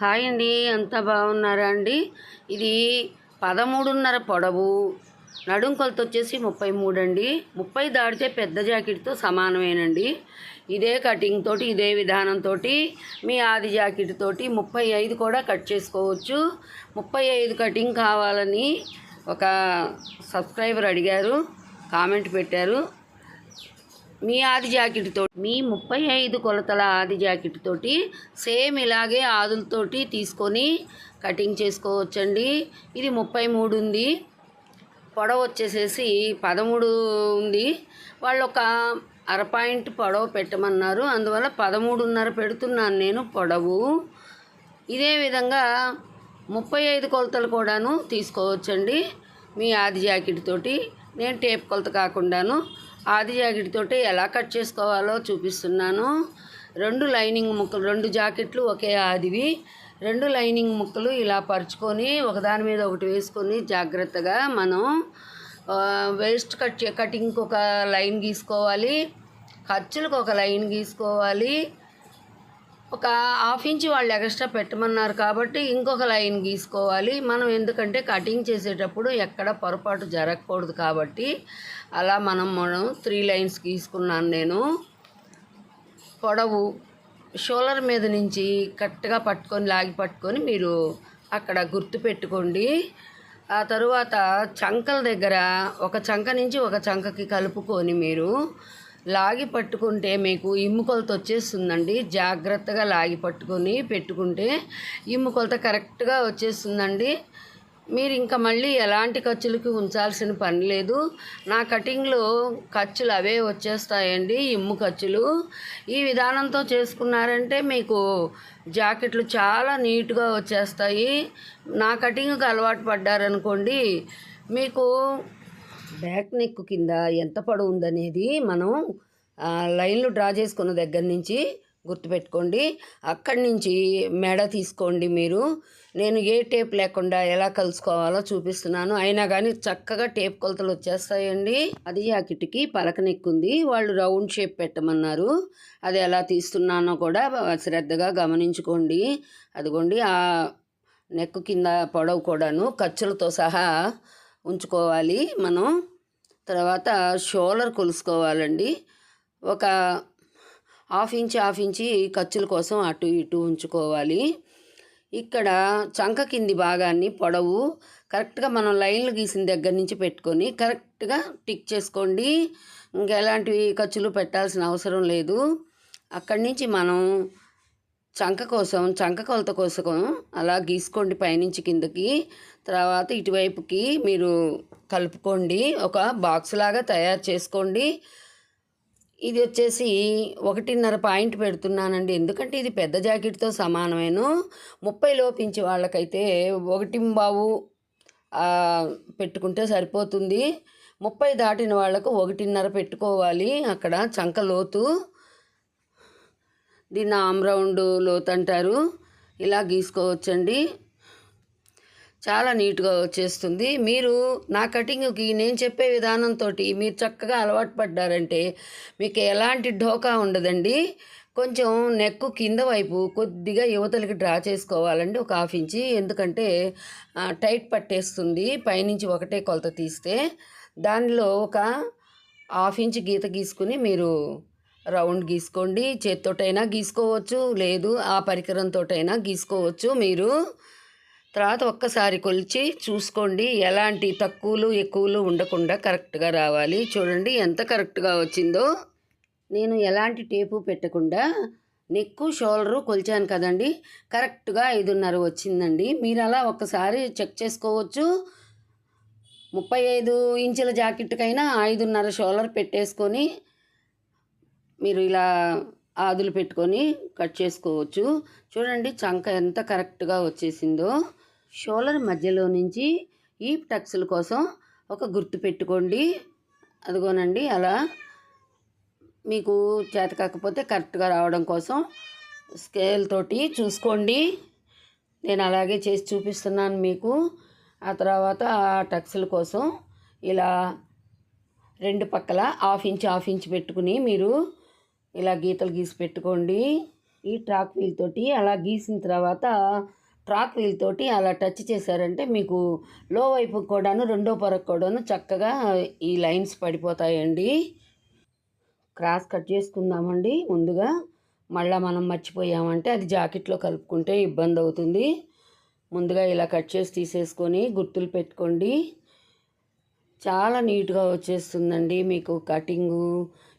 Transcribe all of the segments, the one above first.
Hi అండి, అంతా బాగున్నారా అండి? ఇది 13.5 పొడవు, నడుం కొలత వచ్చేసి 33 అండి. 30 దాటితే పెద్ద జాకెట్తో సమానమేనండి. ఇదే కటింగ్ తోటి, ఇదే విధానంతో మీ ఆది జాకెట్ తోటి 35 కూడా కట్ చేసుకోవచ్చు. 35 కటింగ్ కావాలని ఒక సబ్స్క్రైబర్ అడిగారు, కామెంట్ పెట్టారు. మీ ఆది జాకెట్ తోటి, మీ 35 కొలతల ఆది జాకెట్ తోటి సేమ్ ఇలాగే ఆదులతోటి తీసుకొని కటింగ్ చేసుకోవచ్చండి. ఇది 33 ఉంది, పొడవు వచ్చేసేసి 13 ఉంది. వాళ్ళు ఒక అర పాయింట్ పొడవు పెట్టమన్నారు, అందువల్ల 13.5 పెడుతున్నాను నేను పొడవు. ఇదే విధంగా 35 కొలతలు కూడాను తీసుకోవచ్చండి మీ ఆది జాకెట్ తోటి. నేను టేప్ కొలత కాకుండాను ఆది జాకెట్ తోటి ఎలా కట్ చేసుకోవాలో చూపిస్తున్నాను. 2 లైనింగ్ ముక్కలు, 2 జాకెట్లు ఒకే ఆదివి, 2 లైనింగ్ ముక్కలు ఇలా పరుచుకొని ఒకదాని మీద ఒకటి వేసుకొని జాగ్రత్తగా మనం వేస్ట్ కటింగ్కి ఒక లైన్ గీసుకోవాలి, ఖర్చులకు ఒక లైన్ గీసుకోవాలి. ఒక ½ ఇంచ్ వాళ్ళు ఎక్స్ట్రా పెట్టమన్నారు కాబట్టి ఇంకొక లైన్ గీసుకోవాలి మనం, ఎందుకంటే కటింగ్ చేసేటప్పుడు ఎక్కడ పొరపాటు జరగకూడదు కాబట్టి. అలా మనం 3 లైన్స్ గీసుకున్నాను నేను. పొడవు షోల్డర్ మీద నుంచి కరెక్ట్గా పట్టుకొని లాగి పట్టుకొని మీరు అక్కడ గుర్తు పెట్టుకోండి. ఆ తరువాత చంకల దగ్గర ఒక చంక నుంచి ఒక చంకకి కలుపుకొని మీరు లాగి పట్టుకుంటే మీకు ఇమ్ము కొలత వచ్చేస్తుందండి. జాగ్రత్తగా లాగి పట్టుకొని పెట్టుకుంటే ఇమ్ము కొలత కరెక్ట్గా వచ్చేస్తుందండి. మీరు ఇంకా మళ్ళీ ఎలాంటి ఖర్చులకి ఉంచాల్సిన పని లేదు. నా కటింగ్లో ఖర్చులు అవే వచ్చేస్తాయండి, ఇమ్ము ఖర్చులు. ఈ విధానంతో చేసుకున్నారంటే మీకు జాకెట్లు చాలా నీట్గా వచ్చేస్తాయి. నా కటింగ్కి అలవాటు పడ్డారనుకోండి, మీకు బ్యాక్ నెక్ కింద ఎంత పొడవు ఉందనేది మనం లైన్లు డ్రా చేసుకున్న దగ్గర నుంచి గుర్తుపెట్టుకోండి. అక్కడి నుంచి మెడ తీసుకోండి మీరు. నేను ఏ టేప్ లేకుండా ఎలా కలుసుకోవాలో చూపిస్తున్నాను, అయినా కానీ చక్కగా టేప్ కొలతలు వచ్చేస్తాయండి. అది జాకెట్కి పలక నెక్ ఉంది, వాళ్ళు రౌండ్ షేప్ పెట్టమన్నారు. అది ఎలా తీస్తున్నానో కూడా శ్రద్ధగా గమనించుకోండి. అదిగోండి, ఆ నెక్ కింద పొడవు కూడాను ఖర్చులతో సహా ఉంచుకోవాలి మనం. తర్వాత షోల్డర్ కొలుసుకోవాలండి. ఒక ½ ఇంచ్ ఖర్చుల కోసం అటు ఇటు ఉంచుకోవాలి. ఇక్కడ చంక కింది భాగాన్ని పొడవు కరెక్ట్గా మనం లైన్లు గీసిన దగ్గర నుంచి పెట్టుకొని కరెక్ట్గా టిక్ చేసుకోండి. ఇంకెలాంటివి ఖర్చులు పెట్టాల్సిన అవసరం లేదు. అక్కడి నుంచి మనం చంక కొలత కోసం అలా గీసుకోండి పైనుంచి కిందకి. తర్వాత ఇటువైపుకి మీరు కలుపుకోండి, ఒక బాక్స్ లాగా తయారు చేసుకోండి. ఇది వచ్చేసి 1.5 పాయింట్ పెడుతున్నానండి, ఎందుకంటే ఇది పెద్ద జాకెట్తో సమానమేను. 30 లోపించి వాళ్ళకైతే 1.25 పెట్టుకుంటే సరిపోతుంది. 30 దాటిన వాళ్ళకు 1.5 పెట్టుకోవాలి అక్కడ చంక లోతు. దీన్ని ఆమ్ రౌండ్ లోతు అంటారు. ఇలా గీసుకోవచ్చండి, చాలా నీట్గా వచ్చేస్తుంది. మీరు నా కటింగ్కి నేను చెప్పే విధానంతో మీరు చక్కగా అలవాటు పడ్డారంటే మీకు ఎలాంటి ఢోకా ఉండదండి. కొంచెం నెక్ కింద వైపు కొద్దిగా యువతలకి డ్రా చేసుకోవాలండి, ఒక ½ ఇంచ్, ఎందుకంటే టైట్ పట్టేస్తుంది పైనుంచి ఒకటే కొలత తీస్తే. దానిలో ఒక ½ ఇంచ్ గీత గీసుకుని మీరు రౌండ్ గీసుకోండి. చేత్తోటైనా గీసుకోవచ్చు, లేదు ఆ పరికరంతోటైనా గీసుకోవచ్చు మీరు. తర్వాత ఒక్కసారి కొలిచి చూసుకోండి, ఎలాంటి తక్కువలు ఎక్కువలు ఉండకుండా కరెక్ట్గా రావాలి. చూడండి ఎంత కరెక్ట్గా వచ్చిందో. నేను ఎలాంటి టేపు పెట్టకుండా నెక్కు షోల్డరు కొలిచాను కదండి, కరెక్ట్గా 5.5 వచ్చిందండి. మీరు అలా ఒక్కసారి చెక్ చేసుకోవచ్చు. 35 ఇంచుల జాకెట్కైనా 5.5 షోల్డర్ పెట్టేసుకొని మీరు ఇలా ఆదులు పెట్టుకొని కట్ చేసుకోవచ్చు. చూడండి చంక ఎంత కరెక్ట్గా వచ్చేసిందో. షోల్డర్ మధ్యలో నుంచి ఈ టక్స్ల కోసం ఒక గుర్తు పెట్టుకోండి. అదిగోనండి, అలా మీకు చేత కాకపోతే కరెక్ట్గా రావడం కోసం స్కేల్ తోటి చూసుకోండి. నేను అలాగే చేసి చూపిస్తున్నాను మీకు. ఆ తర్వాత ఆ టక్స్ల కోసం ఇలా 2 పక్కల ½ ఇంచ్ పెట్టుకుని మీరు ఇలా గీతలు గీసి పెట్టుకోండి. ఈ ట్రాక్ వీల్ తోటి అలా గీసిన తర్వాత ట్రాక్ వీల్ తోటి అలా టచ్ చేశారంటే మీకు లో వైపు కూడాను రెండో పొరకు కూడాను చక్కగా ఈ లైన్స్ పడిపోతాయండి. క్రాస్ కట్ చేసుకుందామండి ముందుగా. మళ్ళీ మనం మర్చిపోయామంటే అది జాకెట్లో కలుపుకుంటే ఇబ్బంది అవుతుంది. ముందుగా ఇలా కట్ చేసి తీసేసుకొని గుర్తులు పెట్టుకోండి. చాలా నీట్గా వచ్చేస్తుందండి మీకు కటింగు.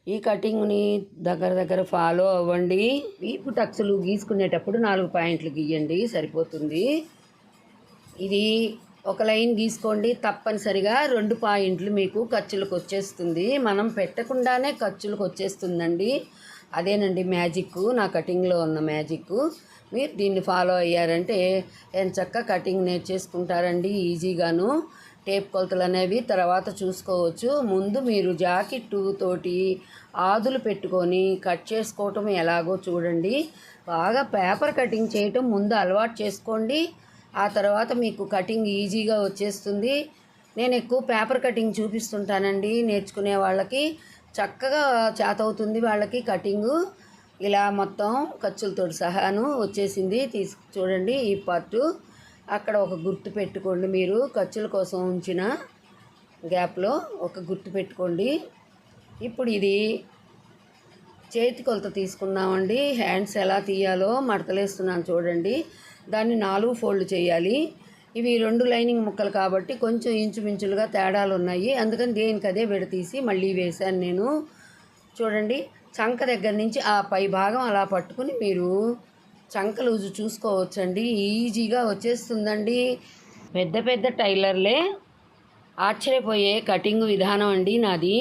ఈ కటింగ్ని దగ్గర ఫాలో అవ్వండి. వీపు టక్స్లు గీసుకునేటప్పుడు 4 పాయింట్లు గీయండి, సరిపోతుంది. ఇది ఒక లైన్ గీసుకోండి, తప్పనిసరిగా 2 పాయింట్లు మీకు ఖర్చులకు వచ్చేస్తుంది. మనం పెట్టకుండానే ఖర్చులకు వచ్చేస్తుందండి. అదేనండి మ్యాజిక్, నా కటింగ్లో ఉన్న మ్యాజిక్. మీరు దీన్ని ఫాలో అయ్యారంటే ఎంచక్కా కటింగ్ నేర్చేసుకుంటారండి ఈజీగాను. టేప్ కొలతలు అనేవి తర్వాత చూసుకోవచ్చు. ముందు మీరు జాకెట్టు తోటి ఆదులు పెట్టుకొని కట్ చేసుకోవటం ఎలాగో చూడండి. బాగా పేపర్ కటింగ్ చేయటం ముందు అలవాటు చేసుకోండి. ఆ తర్వాత మీకు కటింగ్ ఈజీగా వచ్చేస్తుంది. నేను ఎక్కువ పేపర్ కటింగ్ చూపిస్తుంటానండి నేర్చుకునే వాళ్ళకి. చక్కగా చేతవుతుంది వాళ్ళకి కటింగు. ఇలా మొత్తం ఖర్చులతో సహాను వచ్చేసింది. చూడండి ఈ పార్టు. అక్కడ ఒక గుర్తు పెట్టుకోండి. మీరు ఖర్చుల కోసం ఉంచిన గ్యాప్లో ఒక గుర్తు పెట్టుకోండి. ఇప్పుడు ఇది చేతి కొలత తీసుకుందామండి. హ్యాండ్స్ ఎలా తీయాలో మడతలేస్తున్నాను చూడండి. దాన్ని 4 ఫోల్డ్ చేయాలి. ఇవి 2 లైనింగ్ ముక్కలు కాబట్టి కొంచెం ఇంచుమించులుగా తేడాలు ఉన్నాయి. అందుకని దేనికి అదే విడతీసి మళ్ళీ వేశాను నేను. చూడండి చంక దగ్గర నుంచి ఆ పై భాగం అలా పట్టుకుని మీరు చంక లూజు చూసుకోవచ్చండి. ఈజీగా వచ్చేస్తుందండి. పెద్ద టైలర్లే ఆశ్చర్యపోయే కటింగ్ విధానం అండి నాది.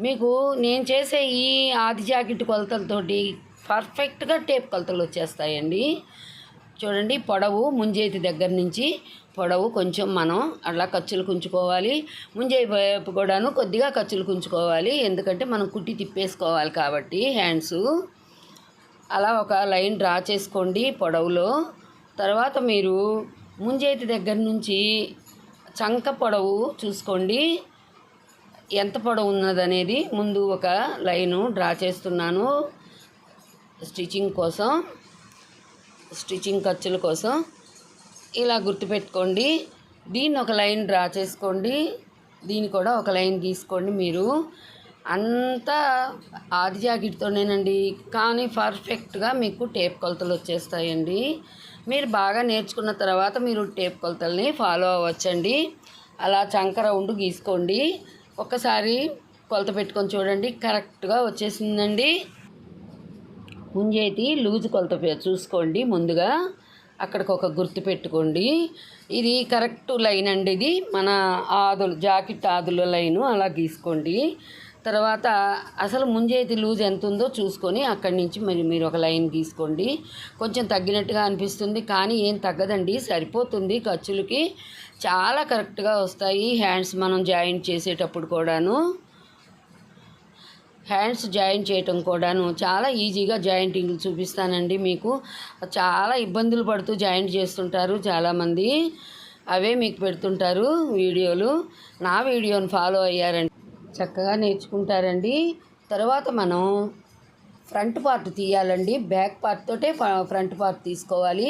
మీకు నేను చేసే ఈ ఆది జాకెట్ కొలతలతోటి పర్ఫెక్ట్గా టేప్ కొలతలు వచ్చేస్తాయండి. చూడండి పొడవు ముంజేతి దగ్గర నుంచి పొడవు కొంచెం మనం అలా ఖర్చులు కుంచుకోవాలి. ముంజేయి వైపు కూడాను కొద్దిగా ఖర్చులు కుంచుకోవాలి, ఎందుకంటే మనం కుట్టి తిప్పేసుకోవాలి కాబట్టి హ్యాండ్సు. అలా ఒక లైన్ డ్రా చేసుకోండి పొడవులో. తర్వాత మీరు ముంజేతి దగ్గర నుంచి చంక పొడవు చూసుకోండి ఎంత పొడవు ఉన్నదనేది. ముందు ఒక లైను డ్రా చేస్తున్నాను స్టిచ్చింగ్ కోసం, స్టిచ్చింగ్ ఖర్చుల కోసం. ఇలా గుర్తుపెట్టుకోండి. దీన్ని ఒక లైన్ డ్రా చేసుకోండి, దీన్ని కూడా ఒక లైన్ గీసుకోండి. మీరు అంతా ఆది జాకెట్తోనేనండి, కానీ పర్ఫెక్ట్గా మీకు టేప్ కొలతలు వచ్చేస్తాయండి. మీరు బాగా నేర్చుకున్న తర్వాత మీరు టేప్ కొలతల్ని ఫాలో అవ్వచ్చండి. అలా చంక రౌండ్ గీసుకోండి. ఒక్కసారి కొలత పెట్టుకొని చూడండి, కరెక్ట్గా వచ్చేసిందండి. ముంజేతి లూజు కొలత చూసుకోండి ముందుగా. అక్కడికి ఒక గుర్తు పెట్టుకోండి. ఇది కరెక్ట్ లైన్ అండి. ఇది మన ఆదులు జాకెట్ ఆదుల లైను అలా గీసుకోండి. తర్వాత అసలు ముంజేతి లూజ్ ఎంత ఉందో చూసుకొని అక్కడి నుంచి మీరు ఒక లైన్ గీసుకోండి. కొంచెం తగ్గినట్టుగా అనిపిస్తుంది కానీ ఏం తగ్గదండి, సరిపోతుంది. ఖర్చులకి చాలా కరెక్ట్గా వస్తాయి. హ్యాండ్స్ మనం జాయింట్ చేసేటప్పుడు కూడాను, హ్యాండ్స్ జాయింట్ చేయటం కూడాను చాలా ఈజీగా జాయింటింగ్లు చూపిస్తానండి మీకు. చాలా ఇబ్బందులు పడుతూ జాయింట్ చేస్తుంటారు చాలామంది, అవే మీకు పెడుతుంటారు వీడియోలు. నా వీడియోని ఫాలో అయ్యారండి చక్కగా నేర్చుకుంటారండి. తర్వాత మనం ఫ్రంట్ పార్ట్ తీయాలండి. బ్యాక్ పార్ట్ తోటే ఫ్రంట్ పార్ట్ తీసుకోవాలి.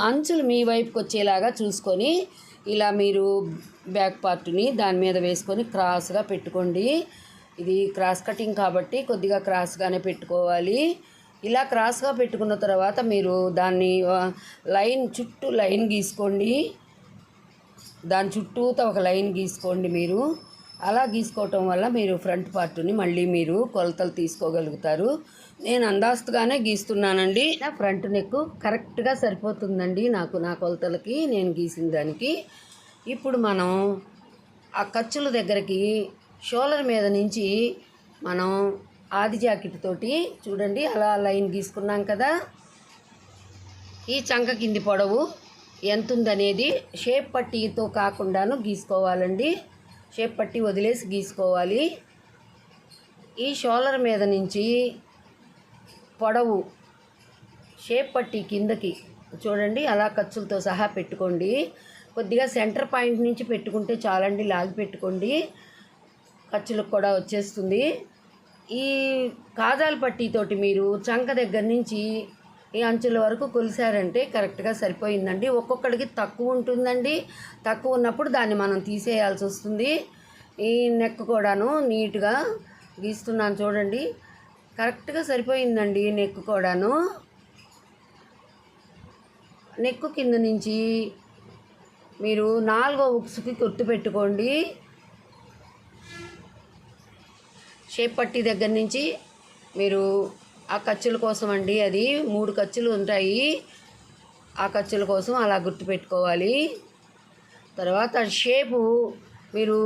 అంచులు మీ వైపుకి వచ్చేలాగా చూసుకొని ఇలా మీరు బ్యాక్ పార్ట్ని దాని మీద వేసుకొని క్రాస్గా పెట్టుకోండి. ఇది క్రాస్ కటింగ్ కాబట్టి కొద్దిగా క్రాస్గానే పెట్టుకోవాలి. ఇలా క్రాస్గా పెట్టుకున్న తర్వాత మీరు దాన్ని లైన్ చుట్టూ లైన్ గీసుకోండి. దాని చుట్టూతో ఒక లైన్ గీసుకోండి. మీరు అలా గీసుకోవటం వల్ల మీరు ఫ్రంట్ పార్ట్ని మళ్ళీ మీరు కొలతలు తీసుకోగలుగుతారు. నేను అందాస్తుగానే గీస్తున్నానండి. నా ఫ్రంట్ నెక్ కరెక్ట్గా సరిపోతుందండి నాకు, నా కొలతలకి నేను గీసిన దానికి. ఇప్పుడు మనం ఆ ఖర్చుల దగ్గరికి షోల్డర్ మీద నుంచి మనం ఆది జాకెట్ తోటి చూడండి అలా లైన్ గీసుకున్నాం కదా. ఈ చంక కింది పొడవు ఎంత ఉందనేది షేప్ పట్టీతో కాకుండాను గీసుకోవాలండి. షేప్ పట్టీ వదిలేసి గీసుకోవాలి. ఈ షోల్డర్ మీద నుంచి పొడవు షేప్ పట్టీ కిందకి చూడండి అలా ఖర్చులతో సహా పెట్టుకోండి. కొద్దిగా సెంటర్ పాయింట్ నుంచి పెట్టుకుంటే చాలండి, లాగి పెట్టుకోండి, ఖర్చులకు కూడా వచ్చేస్తుంది. ఈ కాజాల పట్టీతోటి మీరు చంక దగ్గర నుంచి ఈ అంచుల వరకు కొలిసారంటే కరెక్ట్గా సరిపోయిందండి. ఒక్కొక్కడికి తక్కువ ఉంటుందండి. తక్కువ ఉన్నప్పుడు దాన్ని మనం తీసేయాల్సి వస్తుంది. ఈ నెక్ కూడాను నీట్గా గీస్తున్నాను చూడండి. కరెక్ట్గా సరిపోయిందండి నెక్ కూడాను. నెక్ కింద నుంచి మీరు 4వ ఉక్స్కి గుర్తుపెట్టుకోండి. షేప్ పట్టీ దగ్గర నుంచి మీరు ఆ ఖర్చుల కోసం అండి, అది 3 ఖర్చులు ఉంటాయి. ఆ ఖర్చుల కోసం అలా గుర్తుపెట్టుకోవాలి. తర్వాత షేపు మీరు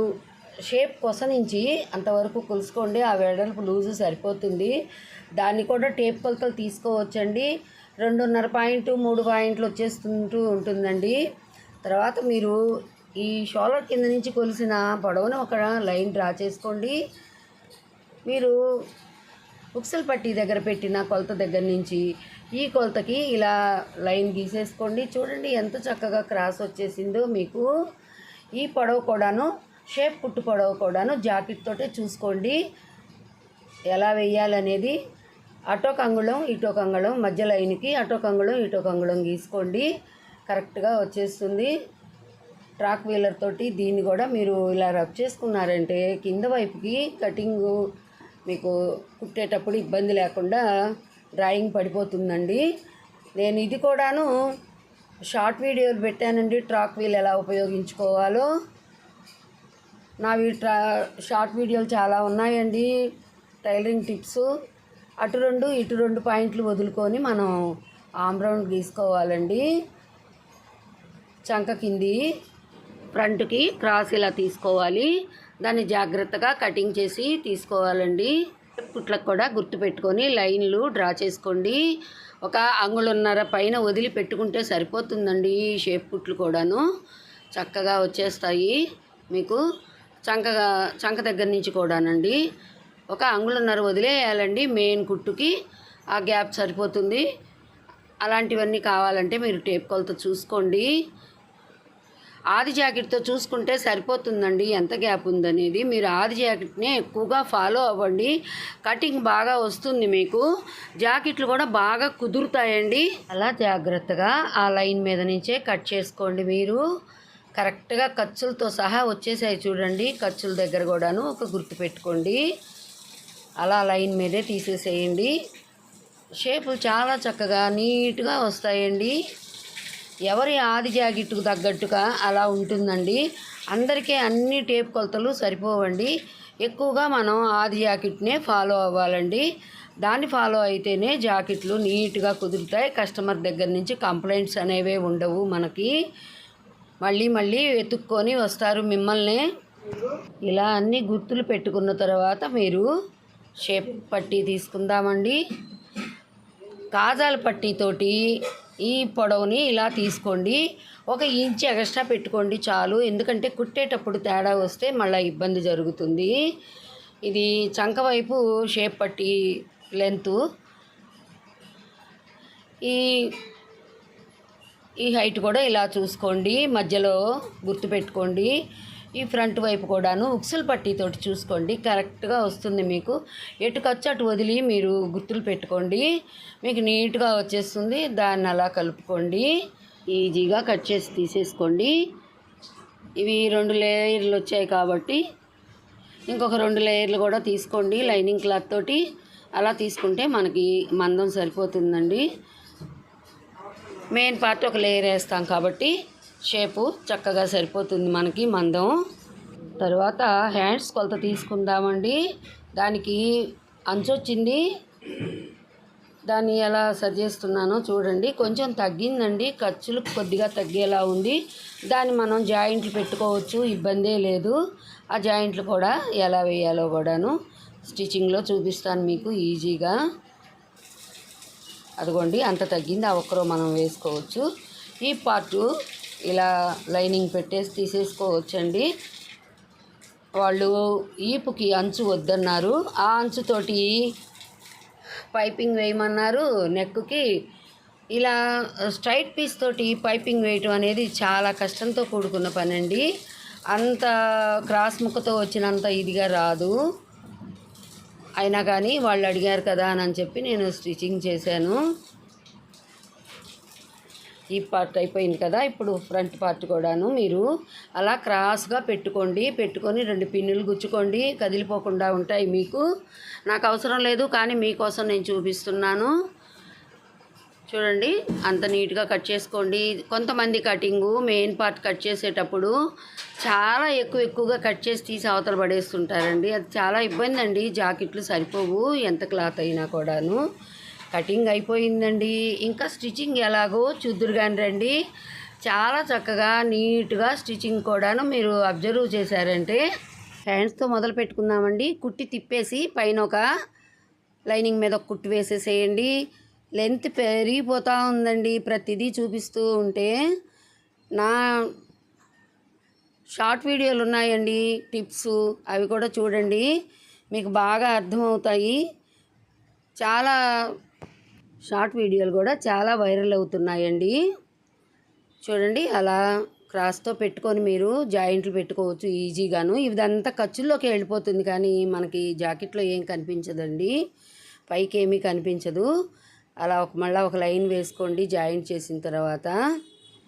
షేప్ కొస నుంచి అంతవరకు కొలుసుకోండి. ఆ వెడల్పు లూజు సరిపోతుంది. దాన్ని కూడా టేప్ కొలతలు తీసుకోవచ్చండి. 2.5 పాయింట్ 3 పాయింట్లు వచ్చేస్తుంటూ ఉంటుందండి. తర్వాత మీరు ఈ షోల్డర్ కింద నుంచి కొలిసిన పొడవున ఒక లైన్ డ్రా చేసుకోండి. మీరు ఉక్సల్ పట్టీ దగ్గర పెట్టిన కొలత దగ్గర నుంచి ఈ కొలతకి ఇలా లైన్ గీసేసుకోండి. చూడండి ఎంత చక్కగా క్రాస్ వచ్చేసిందో మీకు. ఈ పొడవు కూడాను షేప్ కుట్టు పొడవు కూడాను జాకెట్ తోటే చూసుకోండి ఎలా వేయాలనేది. అటొక అంగుళం ఇటొక అంగుళం మధ్య లైన్కి అటొక అంగుళం ఇటొక అంగుళం గీసుకోండి. కరెక్ట్గా వచ్చేస్తుంది. ట్రాక్ వీలర్ తోటి దీన్ని కూడా మీరు ఇలా రబ్ చేసుకున్నారంటే కింద వైపుకి కటింగు మీకు కుట్టేటప్పుడు ఇబ్బంది లేకుండా డ్రాయింగ్ పడిపోతుందండి. నేను ఇది కూడాను షార్ట్ వీడియోలు పెట్టానండి, ట్రాక్ వీల్ ఎలా ఉపయోగించుకోవాలో. నావి షార్ట్ వీడియోలు చాలా ఉన్నాయండి, టైలరింగ్ టిప్స్. అటు 2 ఇటు 2 పాయింట్లు వదులుకొని మనం ఆమ్ రౌండ్ గీసుకోవాలండి. చంక కింది ఫ్రంట్కి క్రాస్ ఇలా తీసుకోవాలి. దాన్ని జాగ్రత్తగా కటింగ్ చేసి తీసుకోవాలండి. కుట్లకు కూడా గుర్తుపెట్టుకొని లైన్లు డ్రా చేసుకోండి. 1 అంగుళన్నర పైన వదిలి పెట్టుకుంటే సరిపోతుందండి. షేప్ కుట్లు కూడాను చక్కగా వచ్చేస్తాయి మీకు. చంక దగ్గర నుంచి కూడానండి 1 అంగుళన్నర వదిలేయాలండి మెయిన్ కుట్టుకి. ఆ గ్యాప్ సరిపోతుంది. అలాంటివన్నీ కావాలంటే మీరు టేప్ కొలత చూసుకోండి. ఆది జాకెట్తో చూసుకుంటే సరిపోతుందండి ఎంత గ్యాప్ ఉందనేది. మీరు ఆది జాకెట్నే ఎక్కువగా ఫాలో అవ్వండి. కటింగ్ బాగా వస్తుంది మీకు. జాకెట్లు కూడా బాగా కుదురుతాయండి. అలా జాగ్రత్తగా ఆ లైన్ మీద నుంచే కట్ చేసుకోండి. మీరు కరెక్ట్గా ఖర్చులతో సహా వచ్చేసాయి చూడండి. ఖర్చుల దగ్గర కూడాను ఒక గుర్తు పెట్టుకోండి. అలా లైన్ మీదే తీసేసేయండి. షేపులు చాలా చక్కగా నీట్గా వస్తాయండి. ఎవరి ఆది జాకెట్కు తగ్గట్టుగా అలా ఉంటుందండి. అందరికీ అన్ని టేప్ కొలతలు సరిపోవండి. ఎక్కువగా మనం ఆది జాకెట్నే ఫాలో అవ్వాలండి. దాన్ని ఫాలో అయితేనే జాకెట్లు నీట్గా కుదురుతాయి. కస్టమర్ దగ్గర నుంచి కంప్లైంట్స్ అనేవే ఉండవు. మనకి మళ్ళీ వెతుక్కొని వస్తారు మిమ్మల్ని. ఇలా అన్ని గుర్తులు పెట్టుకున్న తర్వాత మీరు షేప్ పట్టీ తీసుకుందామండి. కాజాల పట్టీతోటి ఈ పొడవుని ఇలా తీసుకోండి. 1 ఇంచ్ ఎక్స్ట్రా పెట్టుకోండి చాలు. ఎందుకంటే కుట్టేటప్పుడు తేడా వస్తే మళ్ళీ ఇబ్బంది జరుగుతుంది. ఇది చంక వైపు షేప్ పట్టీ లెంతు. ఈ హైట్ కూడా ఇలా చూసుకోండి. మధ్యలో గుర్తుపెట్టుకోండి. ఈ ఫ్రంట్ వైపు కూడాను ఉక్సుల పట్టీతోటి చూసుకోండి. కరెక్ట్గా వస్తుంది మీకు. ఎటు ఖర్చు అటు వదిలి మీరు గుర్తులు పెట్టుకోండి. మీకు నీట్గా వచ్చేస్తుంది. దాన్ని అలా కలుపుకోండి. ఈజీగా కట్ చేసి తీసేసుకోండి. ఇవి 2 లేయర్లు వచ్చాయి కాబట్టి ఇంకొక 2 లేయర్లు కూడా తీసుకోండి లైనింగ్ క్లాత్ తోటి. అలా తీసుకుంటే మనకి మందం సరిపోతుందండి. మెయిన్ పార్ట్ ఒక లేయర్ వేస్తాం కాబట్టి షేపు చక్కగా సరిపోతుంది మనకి మందం. తర్వాత హ్యాండ్స్ కొలత తీసుకుందామండి. దానికి అంచు వచ్చింది. దాన్ని ఎలా సరి చేస్తున్నానో చూడండి. కొంచెం తగ్గిందండి, ఖర్చులు కొద్దిగా తగ్గేలా ఉంది. దాన్ని మనం జాయింట్లు పెట్టుకోవచ్చు, ఇబ్బందే లేదు. ఆ జాయింట్లు కూడా ఎలా వేయాలో కూడాను స్టిచ్చింగ్లో చూపిస్తాను మీకు ఈజీగా. అదిగోండి అంత తగ్గింది. ఆ ఒక్కరో మనం వేసుకోవచ్చు. ఈ పార్టు ఇలా లైనింగ్ పెట్టేసి తీసేసుకోవచ్చండి. వాళ్ళు ఈపుకి అంచు వద్దన్నారు. ఆ అంచుతోటి పైపింగ్ వేయమన్నారు నెక్కి. ఇలా స్ట్రైట్ పీస్ తోటి పైపింగ్ వేయటం అనేది చాలా కష్టంతో కూడుకున్న పని అండి. అంత క్రాస్ ముక్కతో వచ్చినంత ఇదిగా రాదు. అయినా కానీ వాళ్ళు అడిగారు కదా అని చెప్పి నేను స్టిచ్చింగ్ చేశాను. ఈ పార్ట్ అయిపోయింది కదా, ఇప్పుడు ఫ్రంట్ పార్ట్ కూడాను మీరు అలా క్రాస్గా పెట్టుకొని 2 పిన్నులు గుచ్చుకోండి. కదిలిపోకుండా ఉంటాయి మీకు. నాకు అవసరం లేదు కానీ మీకోసం నేను చూపిస్తున్నాను. చూడండి అంత నీట్గా కట్ చేసుకోండి. కొంతమంది కటింగు మెయిన్ పార్ట్ కట్ చేసేటప్పుడు చాలా ఎక్కువగా కట్ చేసి తీసి అవతల పడేస్తుంటారండి. అది చాలా ఇబ్బంది అండి. జాకెట్లు సరిపోవు ఎంత క్లాత్ అయినా కూడాను. కటింగ్ అయిపోయిందండి. ఇంకా స్టిచ్చింగ్ ఎలాగో చూద్దురు కానీ రండి. చాలా చక్కగా నీట్గా స్టిచ్చింగ్ కూడాను మీరు అబ్జర్వ్ చేశారంటే హ్యాండ్స్తో మొదలు పెట్టుకుందామండి. కుట్టి తిప్పేసి పైన ఒక లైనింగ్ మీద ఒక కుట్టు వేసేసేయండి. లెంత్ పెరిగిపోతూ ఉందండి ప్రతిదీ చూపిస్తూ ఉంటే. నా షార్ట్ వీడియోలు ఉన్నాయండి టిప్స్, అవి కూడా చూడండి మీకు బాగా అర్థమవుతాయి. చాలా షార్ట్ వీడియోలు కూడా చాలా వైరల్ అవుతున్నాయండి. చూడండి అలా క్రాస్తో పెట్టుకొని మీరు జాయింట్లు పెట్టుకోవచ్చు ఈజీగాను. ఇదంతా ఖర్చుల్లోకి వెళ్ళిపోతుంది కానీ మనకి జాకెట్లో ఏం కనిపించదండి, పైకి ఏమీ కనిపించదు. అలా మళ్ళీ ఒక లైన్ వేసుకోండి జాయింట్ చేసిన తర్వాత.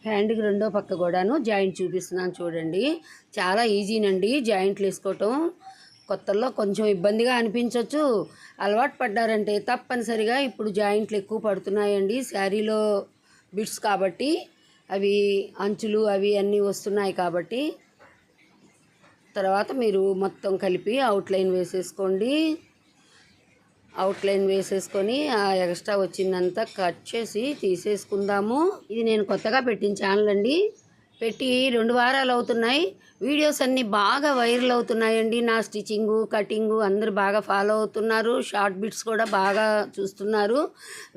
హ్యాండ్కి రెండో పక్క కూడాను జాయింట్ చూపిస్తున్నాను చూడండి. చాలా ఈజీనండి జాయింట్లు వేసుకోవటం. కొత్తల్లో కొంచెం ఇబ్బందిగా అనిపించవచ్చు, అలవాటు పడ్డారంటే తప్పనిసరిగా ఇప్పుడు జాయింట్లు ఎక్కువ పడుతున్నాయండి. శారీలో బిట్స్ కాబట్టి అవి అంచులు అవి అన్నీ వస్తున్నాయి కాబట్టి. తర్వాత మీరు మొత్తం కలిపి అవుట్లైన్ వేసేసుకోండి. అవుట్లైన్ వేసేసుకొని ఆ ఎక్స్ట్రా వచ్చిందంతా కట్ చేసి తీసేసుకుందాము. ఇది నేను కొత్తగా పెట్టిన ఛానల్ అండి. పెట్టి 2 వారాలు అవుతున్నాయి. వీడియోస్ అన్నీ బాగా వైరల్ అవుతున్నాయండి. నా స్టిచ్చింగు కటింగు అందరూ బాగా ఫాలో అవుతున్నారు. షార్ట్ బిట్స్ కూడా బాగా చూస్తున్నారు.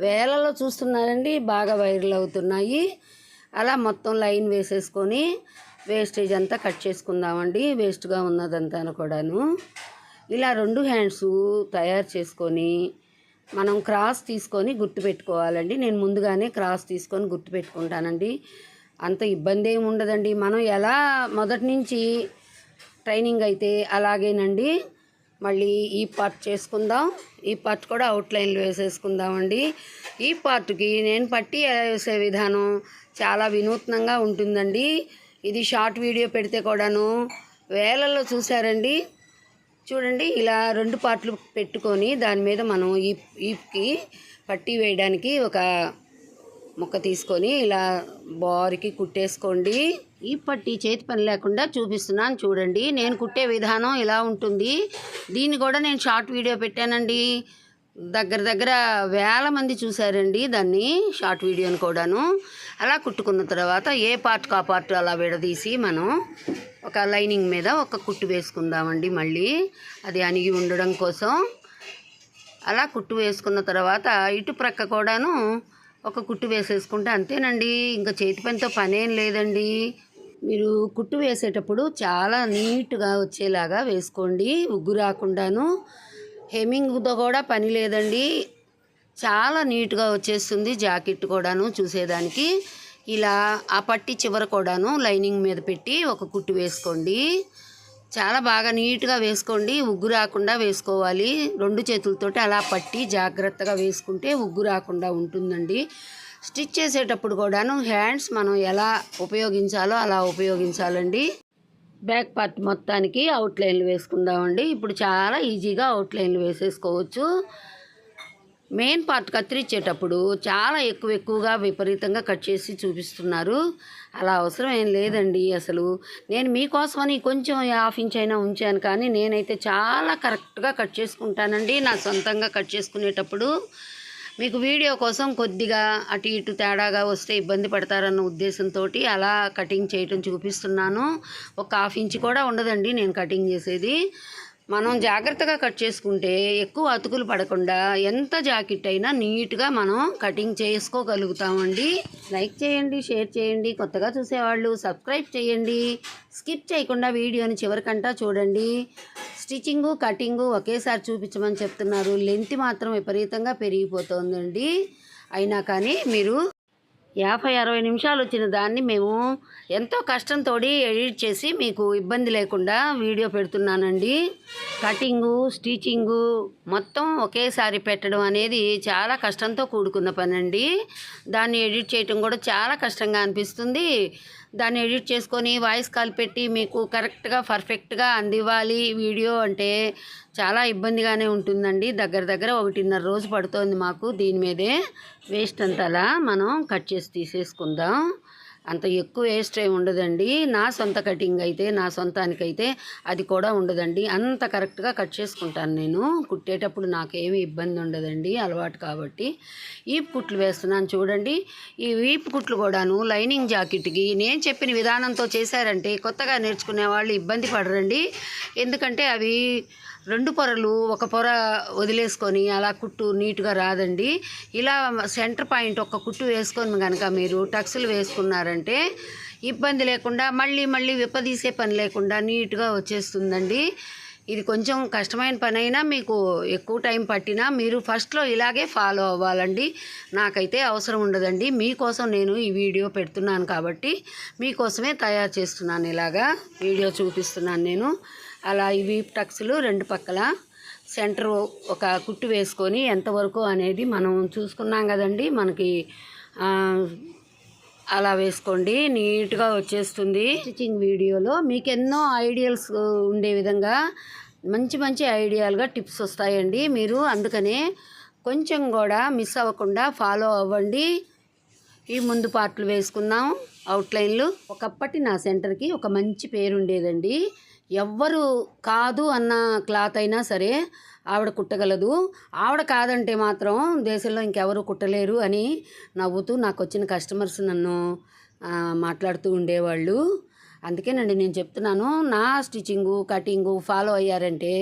వేలలో చూస్తున్నారండి, బాగా వైరల్ అవుతున్నాయి. అలా మొత్తం లైన్ వేసేసుకొని వేస్టేజ్ అంతా కట్ చేసుకుందామండి. వేస్ట్గా ఉన్నదంతా కూడాను. ఇలా 2 హ్యాండ్స్ తయారు చేసుకొని మనం క్రాస్ తీసుకొని గుర్తు పెట్టుకోవాలండి. నేను ముందుగానే క్రాస్ తీసుకొని గుర్తు పెట్టుకుంటానండి. అంత ఇబ్బంది ఏమి ఉండదండి. మనం ఎలా మొదటి నుంచి ట్రైనింగ్ అయితే అలాగేనండి. మళ్ళీ ఈ పార్ట్ చేసుకుందాం. ఈ పార్ట్ కూడా అవుట్లైన్లు వేసేసుకుందామండి. ఈ పార్ట్కి నేను పట్టి వేసే విధానం చాలా వినూత్నంగా ఉంటుందండి. ఇది షార్ట్ వీడియో పెడితే కూడాను వేలల్లో చూసారండి. చూడండి ఇలా 2 పార్ట్లు పెట్టుకొని దాని మీద మనం ఈప్కి పట్టీ వేయడానికి ఒక ముక్క తీసుకొని ఇలా బారికి కుట్టేసుకోండి. ఈ పట్టీ చేతి పని లేకుండా చూపిస్తున్నాను చూడండి. నేను కుట్టే విధానం ఇలా ఉంటుంది. దీన్ని కూడా నేను షార్ట్ వీడియో పెట్టానండి. దగ్గర వేల మంది చూశారండి దాన్ని, షార్ట్ వీడియోని కూడాను. అలా కుట్టుకున్న తర్వాత ఏ పార్ట్కి ఆ పార్ట్ అలా విడదీసి మనం ఒక లైనింగ్ మీద ఒక కుట్టు వేసుకుందామండి. మళ్ళీ అది అణిగి ఉండడం కోసం అలా కుట్టు వేసుకున్న తర్వాత ఇటు ప్రక్క కూడాను ఒక కుట్టు వేసేసుకుంటే అంతేనండి. ఇంకా చేతి పనితో పనేం లేదండి. మీరు కుట్టు వేసేటప్పుడు చాలా నీట్గా వచ్చేలాగా వేసుకోండి, ఉగ్గు రాకుండాను. హెమ్మింగ్తో కూడా పని లేదండి, చాలా నీట్గా వచ్చేస్తుంది జాకెట్ కూడాను చూసేదానికి. ఇలా ఆ పట్టి చివర కూడాను లైనింగ్ మీద పెట్టి ఒక కుట్టు వేసుకోండి. చాలా బాగా నీట్గా వేసుకోండి, ఉగ్గు రాకుండా వేసుకోవాలి. 2 చేతులతోటి అలా పట్టి జాగ్రత్తగా వేసుకుంటే ఉగ్గు రాకుండా ఉంటుందండి. స్టిచ్ చేసేటప్పుడు కూడాను హ్యాండ్స్ మనం ఎలా ఉపయోగించాలో అలా ఉపయోగించాలండి. బ్యాక్ పార్ట్ మొత్తానికి అవుట్లైన్లు వేసుకుందామండి. ఇప్పుడు చాలా ఈజీగా అవుట్లైన్లు వేసేసుకోవచ్చు. మెయిన్ పార్ట్ కత్తిరించేటప్పుడు చాలా ఎక్కువగా విపరీతంగా కట్ చేసి చూపిస్తున్నారు. అలా అవసరం ఏం లేదండి. అసలు నేను మీకోసమని కొంచెం 1/2 ఇంచ్ అయినా ఉంచాను, కానీ నేనైతే చాలా కరెక్ట్గా కట్ చేసుకుంటానండి నా సొంతంగా కట్ చేసుకునేటప్పుడు. మీకు వీడియో కోసం కొద్దిగా అటు ఇటు తేడాగా వస్తే ఇబ్బంది పడతారన్న ఉద్దేశంతో అలా కటింగ్ చేయటం చూపిస్తున్నాను. ఒక 1/2 ఇంచ్ కూడా ఉండదండి నేను కటింగ్ చేసేది. మనం జాగ్రత్తగా కట్ చేసుకుంటే ఎక్కువ అతుకులు పడకుండా ఎంత జాకెట్ అయినా నీట్గా మనం కటింగ్ చేసుకోగలుగుతామండి. లైక్ చేయండి, షేర్ చేయండి, కొత్తగా చూసేవాళ్ళు సబ్స్క్రైబ్ చేయండి. స్కిప్ చేయకుండా వీడియోని చివరికంటా చూడండి. స్టిచ్చింగు కటింగు ఒకేసారి చూపించమని చెప్తున్నారు. లెంత్ మాత్రం విపరీతంగా పెరిగిపోతుందండి. అయినా కానీ మీరు 50-60 నిమిషాలు వచ్చిన దాన్ని మేము ఎంతో కష్టంతో ఎడిట్ చేసి మీకు ఇబ్బంది లేకుండా వీడియో పెడుతున్నానండి. కటింగు, స్టిచ్చింగు మొత్తం ఒకేసారి పెట్టడం అనేది చాలా కష్టంతో కూడుకున్న పని అండి. దాన్ని ఎడిట్ చేయటం కూడా చాలా కష్టంగా అనిపిస్తుంది. దాన్ని ఎడిట్ చేసుకొని వాయిస్ కాల్ పెట్టి మీకు కరెక్ట్గా పర్ఫెక్ట్గా అందివ్వాలి వీడియో అంటే చాలా ఇబ్బందిగానే ఉంటుందండి. దగ్గర 1.5 రోజు పడుతోంది మాకు దీని మీదే. వేస్ట్ అంతా అలా మనం కట్ చేసి తీసేసుకుందాం. అంత ఎక్కువ వేస్ట్ ఏమి ఉండదండి. నా సొంత కటింగ్ అయితే, నా సొంతానికైతే అది కూడా ఉండదండి. అంత కరెక్ట్గా కట్ చేసుకుంటాను నేను. కుట్టేటప్పుడు నాకేమీ ఇబ్బంది ఉండదండి, అలవాటు కాబట్టి. ఈపు కుట్లు వేస్తున్నాను చూడండి. ఈ వీపు కుట్లు కూడాను లైనింగ్ జాకెట్కి నేను చెప్పిన విధానంతో చేశారంటే కొత్తగా నేర్చుకునే వాళ్ళు ఇబ్బంది పడరండి. ఎందుకంటే అవి 2 పొరలు ఒక పొర వదిలేసుకొని అలా కుట్టు నీట్గా రాదండి. ఇలా సెంటర్ పాయింట్ ఒక కుట్టు వేసుకొని కనుక మీరు టక్స్లు వేసుకున్నారంటే ఇబ్బంది లేకుండా మళ్ళీ విప్పదీసే పని లేకుండా నీట్గా వచ్చేస్తుందండి. ఇది కొంచెం కష్టమైన పని అయినా మీకు ఎక్కువ టైం పట్టినా మీరు ఫస్ట్లో ఇలాగే ఫాలో అవ్వాలండి. నాకైతే అవసరం ఉండదండి. మీకోసం నేను ఈ వీడియో పెడుతున్నాను కాబట్టి మీకోసమే తయారు చేస్తున్నాను. ఇలాగా వీడియో చూపిస్తున్నాను నేను. అలా ఈ వీప్ టక్స్లు 2 పక్కల సెంటర్ ఒక కుట్టు వేసుకొని ఎంతవరకు అనేది మనం చూసుకున్నాం కదండి. మనకి అలా వేసుకోండి, నీట్గా వచ్చేస్తుంది. స్టిచ్చింగ్ వీడియోలో మీకు ఎన్నో ఐడియాస్ ఉండే విధంగా మంచి ఐడియాలుగా టిప్స్ వస్తాయండి. మీరు అందుకనే కొంచెం కూడా మిస్ అవ్వకుండా ఫాలో అవ్వండి. ఈ ముందు పార్ట్లు వేసుకుందాం, అవుట్లైన్లు. ఒకప్పటి నా సెంటర్కి ఒక మంచి పేరు ఉండేదండి. ఎవ్వరు కాదు అన్న క్లాత్ అయినా సరే ఆవిడ కుట్టగలదు, ఆవిడ కాదంటే మాత్రం దేశంలో ఇంకెవరు కుట్టలేరు అని నవ్వుతూ నాకు వచ్చిన కస్టమర్స్ నన్ను మాట్లాడుతూ ఉండేవాళ్ళు. అందుకేనండి నేను చెప్తున్నాను, నా స్టిచ్చింగు కటింగు ఫాలో అయ్యారంటే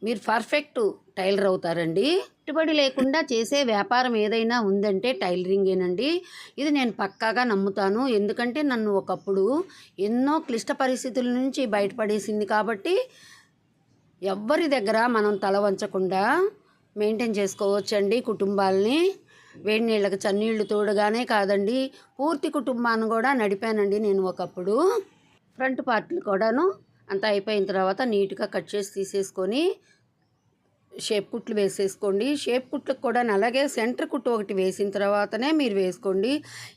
మీరు పర్ఫెక్ట్ టైలర్ అవుతారండి. పెట్టుబడి లేకుండా చేసే వ్యాపారం ఏదైనా ఉందంటే టైలరింగేనండి. ఇది నేను పక్కాగా నమ్ముతాను. ఎందుకంటే నన్ను ఒకప్పుడు ఎన్నో క్లిష్ట పరిస్థితుల నుంచి బయటపడేసింది కాబట్టి ఎవ్వరి దగ్గర మనం తల వంచకుండా మెయింటైన్ చేసుకోవచ్చండి కుటుంబాలని. వేడి నీళ్ళకి చన్నీళ్ళు తోడుగానే కాదండి, పూర్తి కుటుంబాన్ని కూడా నడిపానండి నేను ఒకప్పుడు. ఫ్రంట్ పార్ట్లు కూడాను అంతా అయిపోయిన తర్వాత నీట్గా కట్ చేసి తీసేసుకొని షేప్ కుట్లు వేసేసుకోండి. షేప్ కుట్లకు కూడా అలాగే సెంటర్ కుట్టు ఒకటి వేసిన తర్వాతనే మీరు వేసుకోండి.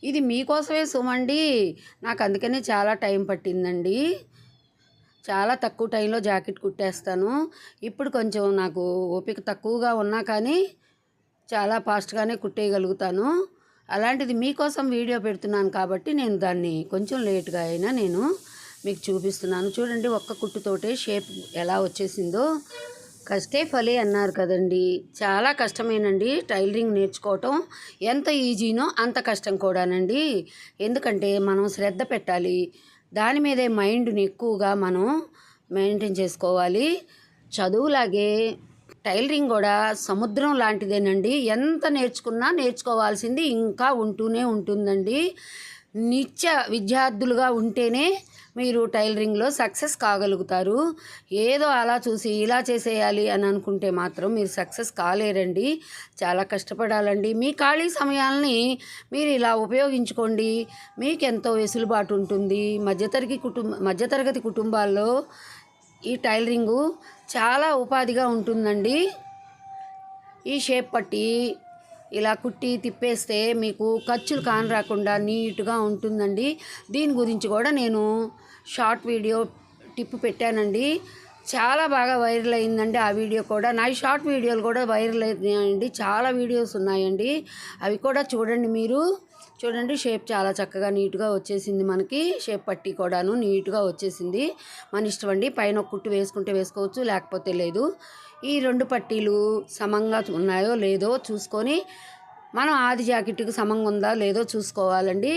ఇది మీకోసమే సుమండి. నాకు అందుకనే చాలా టైం పట్టిందండి. చాలా తక్కువ టైంలో జాకెట్ కుట్టేస్తాను. ఇప్పుడు కొంచెం నాకు ఓపిక తక్కువగా ఉన్నా కానీ చాలా ఫాస్ట్గానే కుట్టేయగలుగుతాను. అలాంటిది మీకోసం వీడియో పెడుతున్నాను కాబట్టి నేను దాన్ని కొంచెం లేట్గా అయినా నేను మీకు చూపిస్తున్నాను. చూడండి, ఒక్క కుట్టుతోటే షేప్ ఎలా వచ్చేసిందో. కష్టే ఫలి అన్నారు కదండి. చాలా కష్టమేనండి టైలరింగ్ నేర్చుకోవటం. ఎంత ఈజీనో అంత కష్టం కూడానండి. ఎందుకంటే మనం శ్రద్ధ పెట్టాలి, దాని మీదే మైండ్ని ఎక్కువగా మనం మెయింటైన్ చేసుకోవాలి. చదువులాగే టైలరింగ్ కూడా సముద్రం లాంటిదేనండి. ఎంత నేర్చుకున్నా నేర్చుకోవాల్సింది ఇంకా ఉంటూనే ఉంటుందండి. నిత్య విద్యార్థులుగా ఉంటేనే మీరు టైలరింగ్లో సక్సెస్ కాగలుగుతారు. ఏదో అలా చూసి ఇలా చేసేయాలి అని అనుకుంటే మాత్రం మీరు సక్సెస్ కాలేరండి. చాలా కష్టపడాలండి. మీ ఖాళీ సమయాల్ని మీరు ఇలా ఉపయోగించుకోండి. మీకు ఎంతో వెసులుబాటు ఉంటుంది. మధ్యతరగతి కుటుంబాల్లో ఈ టైలరింగు చాలా ఉపాధిగా ఉంటుందండి. ఈ షేప్ పట్టి ఇలా కుట్టి తిప్పేస్తే మీకు ఖర్చులు కాని రాకుండా నీట్గా ఉంటుందండి. దీని గురించి కూడా నేను షార్ట్ వీడియో టిప్ పెట్టానండి. చాలా బాగా వైరల్ అయిందండి ఆ వీడియో కూడా. నా షార్ట్ వీడియోలు కూడా వైరల్ అవుతున్నాయండి. చాలా వీడియోస్ ఉన్నాయండి, అవి కూడా చూడండి మీరు. చూడండి, షేప్ చాలా చక్కగా నీట్గా వచ్చేసింది. మనకి షేప్ పట్టి కూడాను నీట్గా వచ్చేసింది. మన ఇష్టం అండి. పైన ఒక కుట్టు వేసుకుంటే వేసుకోవచ్చు, లేకపోతే లేదు. ఈ 2 పట్టీలు సమంగా ఉన్నాయో లేదో చూసుకొని మనం ఆది జాకెట్కి సమంగా ఉందా లేదో చూసుకోవాలండి.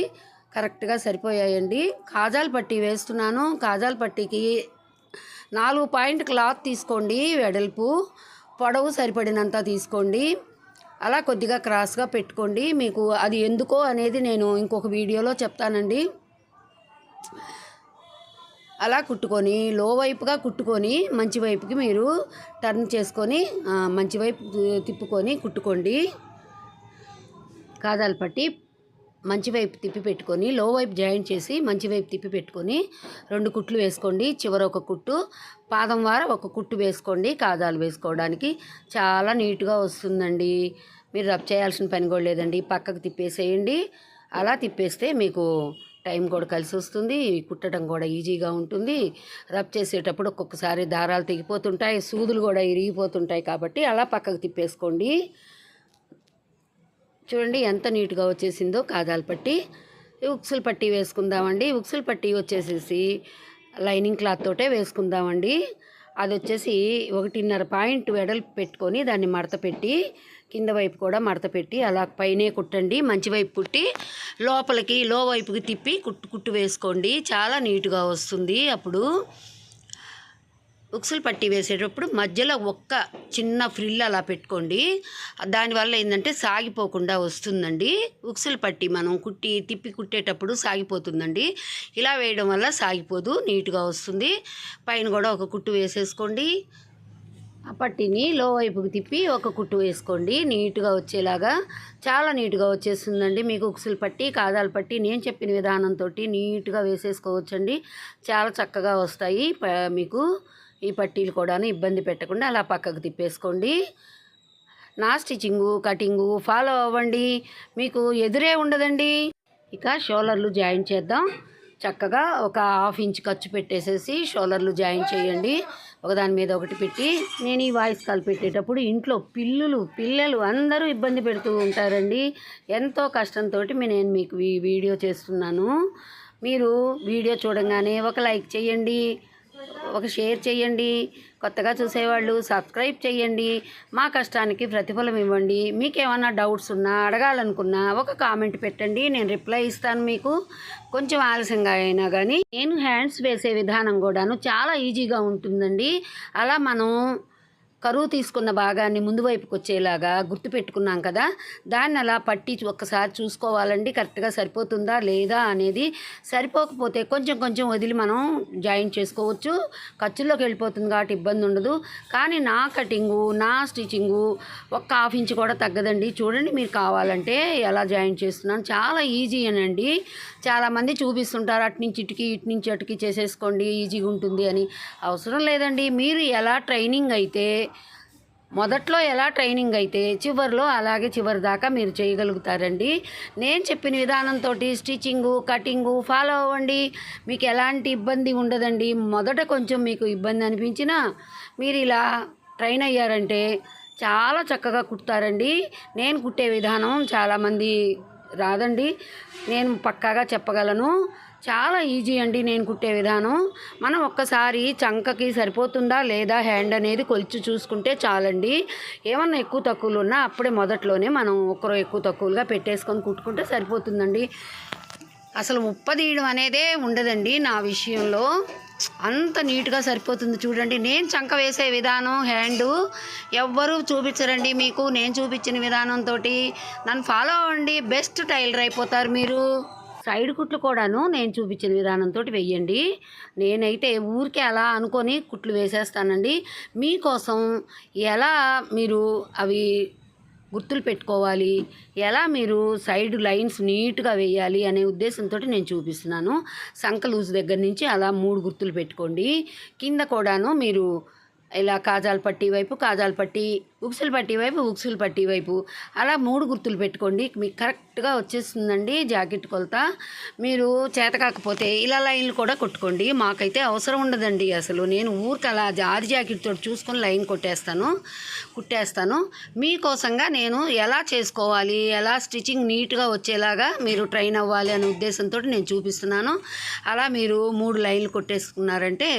కరెక్ట్గా సరిపోయాయండి. కాజాల పట్టీ వేస్తున్నాను. కాజాల పట్టీకి 4 పాయింట్ క్లాత్ తీసుకోండి. వెడల్పు పొడవు సరిపడినంత తీసుకోండి. అలా కొద్దిగా క్రాస్గా పెట్టుకోండి. మీకు అది ఎందుకో అనేది నేను ఇంకొక వీడియోలో చెప్తానండి. అలా కుట్టుకొని లో వైపుగా కుట్టుకొని మంచి వైపుకి మీరు టర్న్ చేసుకొని మంచి వైపు తిప్పుకొని కుట్టుకోండి. కాజాల పట్టి మంచి వైపు తిప్పి పెట్టుకొని లో వైపు జాయింట్ చేసి మంచి వైపు తిప్పి పెట్టుకొని 2 కుట్లు వేసుకోండి. చివర ఒక కుట్టు, పాదం వార ఒక కుట్టు వేసుకోండి కాజాలు వేసుకోవడానికి. చాలా నీట్గా వస్తుందండి. మీరు రబ్ చేయాల్సిన పని కూడా లేదండి. పక్కకు తిప్పేసేయండి. అలా తిప్పేస్తే మీకు టైం కూడా కలిసి వస్తుంది, కుట్టడం కూడా ఈజీగా ఉంటుంది. రబ్ చేసేటప్పుడు ఒక్కొక్కసారి దారాలు తెగిపోతుంటాయి, సూదులు కూడా ఇరిగిపోతుంటాయి. కాబట్టి అలా పక్కకు తిప్పేసుకోండి. చూడండి ఎంత నీట్గా వచ్చేసిందో కాజాల పట్టి. ఉక్సులు పట్టి వేసుకుందామండి. ఉక్సులు పట్టి వచ్చేసేసి లైనింగ్ క్లాత్ తోటే వేసుకుందామండి. అది వచ్చేసి 1.5 పాయింట్ వెడల్పు పెట్టుకొని దాన్ని మడత పెట్టి కింద వైపు కూడా మడత పెట్టి అలా పైనే కుట్టండి. మంచి వైపు కుట్టి లోపలికి లో వైపుకి తిప్పి కుట్టు వేసుకోండి. చాలా నీట్గా వస్తుంది. అప్పుడు ఉక్సులు పట్టి వేసేటప్పుడు మధ్యలో ఒక్క చిన్న ఫ్రిల్ అలా పెట్టుకోండి. దానివల్ల ఏంటంటే సాగిపోకుండా వస్తుందండి. ఉక్సులు పట్టి మనం తిప్పి కుట్టేటప్పుడు సాగిపోతుందండి. ఇలా వేయడం వల్ల సాగిపోదు, నీట్గా వస్తుంది. పైన కూడా ఒక కుట్టు వేసేసుకోండి. ఆ పట్టిని లో వైపుకి తిప్పి ఒక కుట్టు వేసుకోండి. నీట్గా వచ్చేలాగా చాలా నీట్గా వచ్చేస్తుందండి. మీకు ఉక్సులు పట్టి కాజాల పట్టి నేను చెప్పిన విధానంతో నీట్గా వేసేసుకోవచ్చండి. చాలా చక్కగా వస్తాయి. మీకు ఈ పట్టీలు కూడా ఇబ్బంది పెట్టకుండా అలా పక్కకు తిప్పేసుకోండి. నా స్టిచ్చింగు కటింగు ఫాలో అవ్వండి, మీకు ఎదురే ఉండదండి. ఇక షోలర్లు జాయిన్ చేద్దాం. చక్కగా ఒక 1/2 ఇంచ్ ఖర్చు పెట్టేసేసి షోలర్లు జాయిన్ చేయండి. ఒకదాని మీద ఒకటి పెట్టి. నేను ఈ వాయిస్ కాల్ పెట్టేటప్పుడు ఇంట్లో పిల్లలు అందరూ ఇబ్బంది పెడుతూ ఉంటారండి. ఎంతో కష్టంతో నేను మీకు ఈ వీడియో చేస్తున్నాను. మీరు వీడియో చూడంగానే ఒక లైక్ చేయండి, ఒక షేర్ చేయండి. కొత్తగా చూసేవాళ్ళు సబ్స్క్రైబ్ చేయండి. మా కష్టానికి ప్రతిఫలం ఇవ్వండి. మీకు ఏమైనా డౌట్స్ ఉన్నా అడగాలనుకున్నా ఒక కామెంట్ పెట్టండి, నేను రిప్లై ఇస్తాను. మీకు కొంచెం ఆలస్యంగా అయినా కానీ నేను హ్యాండ్స్ వేసే విధానం కూడాను చాలా ఈజీగా ఉంటుందండి. అలా మనం కరువు తీసుకున్న భాగాన్ని ముందు వైపుకి వచ్చేలాగా గుర్తు పెట్టుకున్నాం కదా, దాన్ని అలా పట్టి ఒక్కసారి చూసుకోవాలండి. కరెక్ట్గా సరిపోతుందా లేదా అనేది. సరిపోకపోతే కొంచెం వదిలి మనం జాయిన్ చేసుకోవచ్చు. ఖర్చుల్లోకి వెళ్ళిపోతుంది కాబట్టి ఇబ్బంది ఉండదు. కానీ నా కటింగు నా స్టిచ్చింగు ఒక్క 1/2 ఇంచ్ కూడా తగ్గదండి. చూడండి మీరు కావాలంటే ఎలా జాయిన్ చేస్తున్నాను. చాలా ఈజీ అనండి. చాలామంది చూపిస్తుంటారు అటు నుంచి అటుకి చేసేసుకోండి ఈజీగా ఉంటుంది అని. అవసరం లేదండి. మీరు ఎలా ట్రైనింగ్ అయితే మొదట్లో ఎలా ట్రైనింగ్ అయితే చివరిలో అలాగే చివరి దాకా మీరు చేయగలుగుతారండి. నేను చెప్పిన విధానంతో స్టిచ్చింగు కటింగు ఫాలో అవ్వండి. మీకు ఎలాంటి ఇబ్బంది ఉండదండి. మొదట కొంచెం మీకు ఇబ్బంది అనిపించినా మీరు ఇలా ట్రైన్ అయ్యారంటే చాలా చక్కగా కుడతారండి. నేను కుట్టే విధానం చాలామంది రాదండి, నేను పక్కాగా చెప్పగలను. చాలా ఈజీ అండి నేను కుట్టే విధానం. మనం ఒక్కసారి చంకకి సరిపోతుందా లేదా హ్యాండ్ అనేది కొలిచి చూసుకుంటే చాలండి. ఏమన్నా ఎక్కువ తక్కువలు ఉన్నా అప్పుడే మొదట్లోనే మనం ఒకరు ఎక్కువ తక్కువలుగా పెట్టేసుకొని కుట్టుకుంటే సరిపోతుందండి. అసలు ఉప్పదీయడం అనేదే ఉండదండి నా విషయంలో. అంత నీట్గా సరిపోతుంది. చూడండి నేను చంక వేసే విధానం హ్యాండు ఎవ్వరూ చూపించరండి మీకు. నేను చూపించిన విధానంతో నన్ను ఫాలో అవ్వండి, బెస్ట్ టైలర్ అయిపోతారు మీరు. సైడ్ కుట్లు కూడాను నేను చూపించిన విధానంతో వెయ్యండి. నేనైతే ఊరికే అలా అనుకొని కుట్లు వేసేస్తానండి. మీకోసం ఎలా మీరు అవి గుర్తులు పెట్టుకోవాలి, ఎలా మీరు సైడ్ లైన్స్ నీట్గా వేయాలి అనే ఉద్దేశంతో నేను చూపిస్తున్నాను. సంక లూజ్ దగ్గర నుంచి అలా 3 గుర్తులు పెట్టుకోండి. కింద కూడాను మీరు ఇలా కాజాల పట్టీ వైపు కాజాల పట్టీ, ఉక్సులు పట్టీ వైపు ఉక్సులు పట్టీ వైపు అలా 3 గుర్తులు పెట్టుకోండి. మీకు కరెక్ట్గా వచ్చేస్తుందండి జాకెట్ కొలత. మీరు చేత కాకపోతే ఇలా లైన్లు కూడా కొట్టుకోండి. మాకైతే అవసరం ఉండదండి అసలు. నేను ఊరికి అలా ఆది జాకెట్ తోటి చూసుకొని లైన్ కుట్టేస్తాను. మీకోసంగా నేను ఎలా చేసుకోవాలి, ఎలా స్టిచ్చింగ్ నీట్గా వచ్చేలాగా మీరు ట్రైన్ అవ్వాలి అనే ఉద్దేశంతో నేను చూపిస్తున్నాను. అలా మీరు 3 లైన్లు కొట్టేసుకున్నారంటే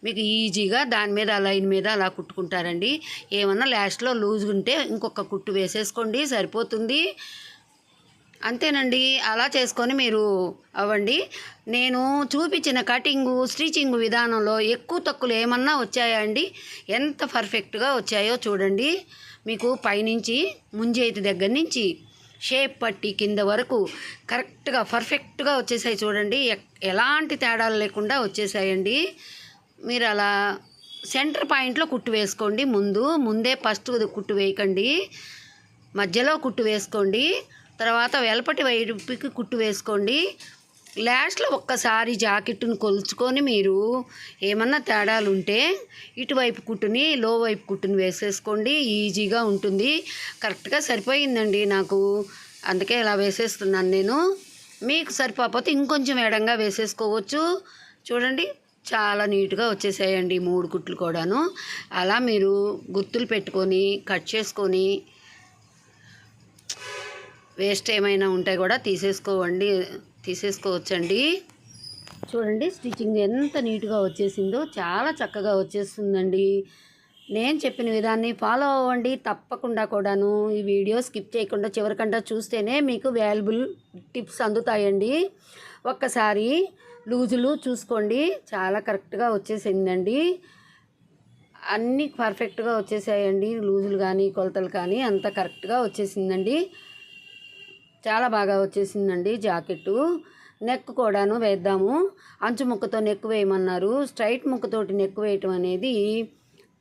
మీకు ఈజీగా దాని మీద ఆ లైన్ మీద అలా కుట్టుకుంటారండి. ఏమన్నా లాస్ట్లో లూజ్ ఉంటే ఇంకొక కుట్టు వేసేసుకోండి, సరిపోతుంది. అంతేనండి. అలా చేసుకొని మీరు అవ్వండి. నేను చూపించిన కటింగు స్టిచ్చింగ్ విధానంలో ఎక్కువ తక్కువలు ఏమన్నా వచ్చాయా అండి? ఎంత పర్ఫెక్ట్గా వచ్చాయో చూడండి. మీకు పైనుంచి ముంజేతి దగ్గర నుంచి షేప్ పట్టి కింద వరకు కరెక్ట్గా పర్ఫెక్ట్గా వచ్చేసాయి చూడండి. ఎలాంటి తేడాలు లేకుండా వచ్చేసాయండి. మీరు అలా సెంటర్ పాయింట్లో కుట్టు వేసుకోండి. ముందే ఫస్ట్ కుట్టు వేయకండి, మధ్యలో కుట్టు వేసుకోండి. తర్వాత వెలపటి వైపుకి కుట్టు వేసుకోండి. లాస్ట్లో ఒక్కసారి జాకెట్ను కొలుచుకొని మీరు ఏమన్నా తేడాలు ఉంటే ఇటువైపు కుట్టుని లో వైపు కుట్టుని వేసేసుకోండి. ఈజీగా ఉంటుంది. కరెక్ట్గా సరిపోయిందండి నాకు, అందుకే ఇలా వేసేస్తున్నాను నేను. మీకు సరిపోకపోతే ఇంకొంచెం ఎడంగా వేసేసుకోవచ్చు. చూడండి చాలా నీట్గా వచ్చేసాయండి 3 కుట్లు కూడాను. అలా మీరు గుర్తులు పెట్టుకొని కట్ చేసుకొని వేస్ట్ ఏమైనా ఉంటే కూడా తీసేసుకోవచ్చండి. చూడండి స్టిచ్చింగ్ ఎంత నీట్గా వచ్చేసిందో, చాలా చక్కగా వచ్చేస్తుందండి. నేను చెప్పిన విధాన్ని ఫాలో అవ్వండి తప్పకుండా కూడాను. ఈ వీడియో స్కిప్ చేయకుండా చివరికంటా చూస్తేనే మీకు వాల్యుబుల్ టిప్స్ అందుతాయండి. ఒక్కసారి లూజులు చూసుకోండి, చాలా కరెక్ట్గా వచ్చేసిందండి. అన్నీ పర్ఫెక్ట్గా వచ్చేసాయండి. లూజులు కానీ కొలతలు కానీ అంత కరెక్ట్గా వచ్చేసిందండి. చాలా బాగా వచ్చేసిందండి జాకెట్టు. నెక్ కూడాను వేద్దాము. అంచు ముక్కతో నెక్ వేయమన్నారు. స్ట్రైట్ ముక్కతోటి నెక్ వేయటం అనేది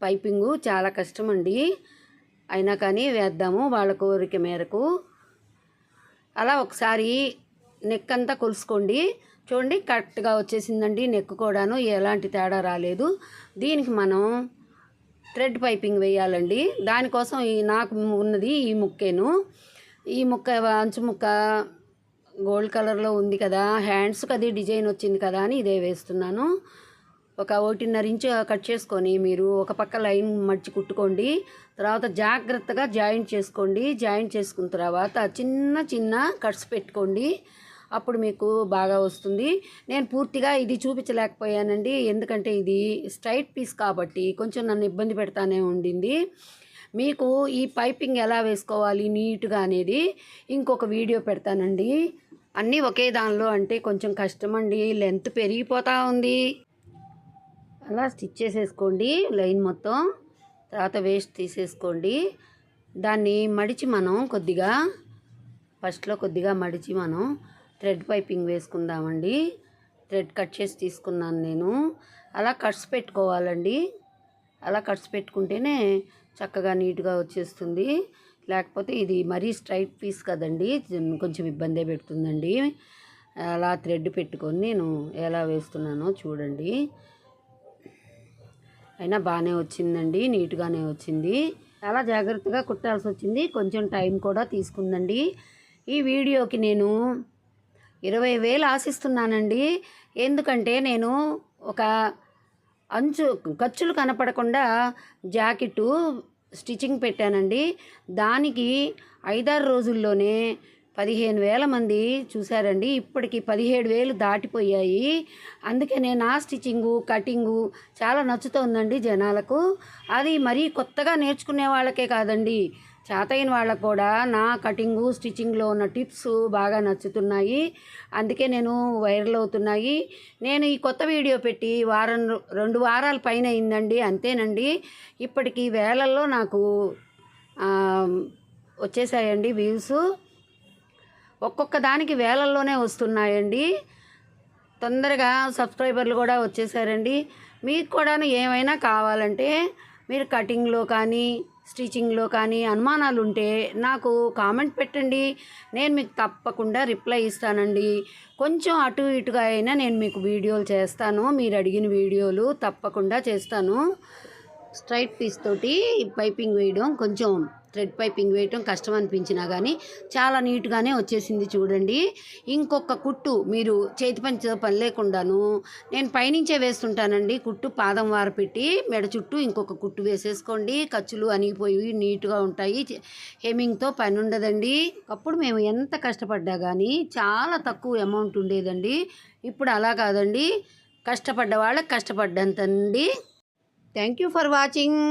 పైపింగు చాలా కష్టం అండి. అయినా కానీ వేద్దాము వాళ్ళ కోరిక మేరకు. అలా ఒకసారి నెక్ అంతా కొలుసుకోండి. చూడండి కరెక్ట్గా వచ్చేసిందండి. నెక్ కూడాను ఎలాంటి తేడా రాలేదు. దీనికి మనం థ్రెడ్ పైపింగ్ వేయాలండి. దానికోసం నాకు ఉన్నది ఈ ముక్కేను. ఈ ముక్క అంచు ముక్క గోల్డ్ కలర్లో ఉంది కదా, హ్యాండ్స్కి అది డిజైన్ వచ్చింది కదా అని ఇదే వేస్తున్నాను. ఒక 1.5 ఇంచు కట్ చేసుకొని మీరు ఒక పక్క లైన్ మడిచి కుట్టుకోండి. తర్వాత జాగ్రత్తగా జాయింట్ చేసుకోండి. జాయింట్ చేసుకున్న తర్వాత చిన్న చిన్న కట్స్ పెట్టుకోండి. అప్పుడు మీకు బాగా వస్తుంది. నేను పూర్తిగా ఇది చూపించలేకపోయానండి, ఎందుకంటే ఇది స్ట్రైట్ పీస్ కాబట్టి కొంచెం నన్ను ఇబ్బంది పెడతానే ఉండింది. మీకు ఈ పైపింగ్ ఎలా వేసుకోవాలి నీట్గా అనేది ఇంకొక వీడియో పెడతానండి. అన్నీ ఒకే దానిలో అంటే కొంచెం కష్టం అండి, లెంత్ పెరిగిపోతూ ఉంది. అలా స్టిచ్ చేసేసుకోండి లైన్ మొత్తం. తర్వాత వేస్ట్ తీసేసుకోండి. దాన్ని మడిచి మనం ఫస్ట్లో కొద్దిగా మడిచి మనం థ్రెడ్ పైపింగ్ వేసుకుందామండి. థ్రెడ్ కట్ చేసి తీసుకున్నాను నేను. అలా కట్స్ పెట్టుకోవాలండి. అలా కట్స్ పెట్టుకుంటేనే చక్కగా నీట్గా వచ్చేస్తుంది. లేకపోతే ఇది మరీ స్ట్రైట్ పీస్ కదండి, కొంచెం ఇబ్బందే పెడుతుందండి. అలా థ్రెడ్ పెట్టుకొని నేను ఎలా వేస్తున్నానో చూడండి. అయినా బాగానే వచ్చిందండి, నీట్గానే వచ్చింది. చాలా జాగ్రత్తగా కుట్టాల్సి వచ్చింది, కొంచెం టైం కూడా తీసుకుందండి. ఈ వీడియోకి నేను 20,000 ఆశిస్తున్నానండి. ఎందుకంటే నేను ఒక ఖర్చులు కనపడకుండా జాకెట్టు స్టిచ్చింగ్ పెట్టానండి. దానికి 5-6 రోజుల్లోనే 15,000 మంది చూశారండి. ఇప్పటికి 17,000 దాటిపోయాయి. అందుకనే నా స్టిచ్చింగు కటింగు చాలా నచ్చుతోందండి జనాలకు. అది మరీ కొత్తగా నేర్చుకునే వాళ్ళకే కాదండి, చేతైన వాళ్ళకు కూడా నా కటింగు స్టిచ్చింగ్లో ఉన్న టిప్స్ బాగా నచ్చుతున్నాయి. అందుకే నేను వైరల్ అవుతున్నాయి. నేను ఈ కొత్త వీడియో పెట్టి 2 వారాల పైన అయిందండి, అంతేనండి. ఇప్పటికి వేలల్లో నాకు వచ్చేసాయండి వ్యూస్. ఒక్కొక్క దానికి వేలల్లోనే వస్తున్నాయండి. తొందరగా సబ్స్క్రైబర్లు కూడా వచ్చేసారండి. మీకు కూడా ఏమైనా కావాలంటే మీరు కటింగ్లో కానీ స్టిచ్చింగ్లో కానీ అనుమానాలు ఉంటే నాకు కామెంట్ పెట్టండి, నేను మీకు తప్పకుండా రిప్లై ఇస్తానండి. కొంచెం అటు ఇటుగా అయినా నేను మీకు వీడియోలు చేస్తాను, మీరు అడిగిన వీడియోలు తప్పకుండా చేస్తాను. స్ట్రైట్ పీస్ తోటి పైపింగ్ వేయడం, కొంచెం థ్రెడ్ పైపింగ్ వేయడం కష్టం అనిపించినా కానీ చాలా నీట్గానే వచ్చేసింది చూడండి. ఇంకొక కుట్టు మీరు చేతి పంచతో పని లేకుండాను నేను పైనుంచే వేస్తుంటానండి. కుట్టు పాదం వార పెట్టి మెడ చుట్టూ ఇంకొక కుట్టు వేసేసుకోండి. ఖర్చులు అనిగిపోయి నీట్గా ఉంటాయి. హెమ్మింగ్తో పని ఉండదండి. అప్పుడు మేము ఎంత కష్టపడ్డా కానీ చాలా తక్కువ అమౌంట్ ఉండేదండి. ఇప్పుడు అలా కాదండి, కష్టపడ్డ వాళ్ళకి కష్టపడ్డంతండి. Thank you for watching.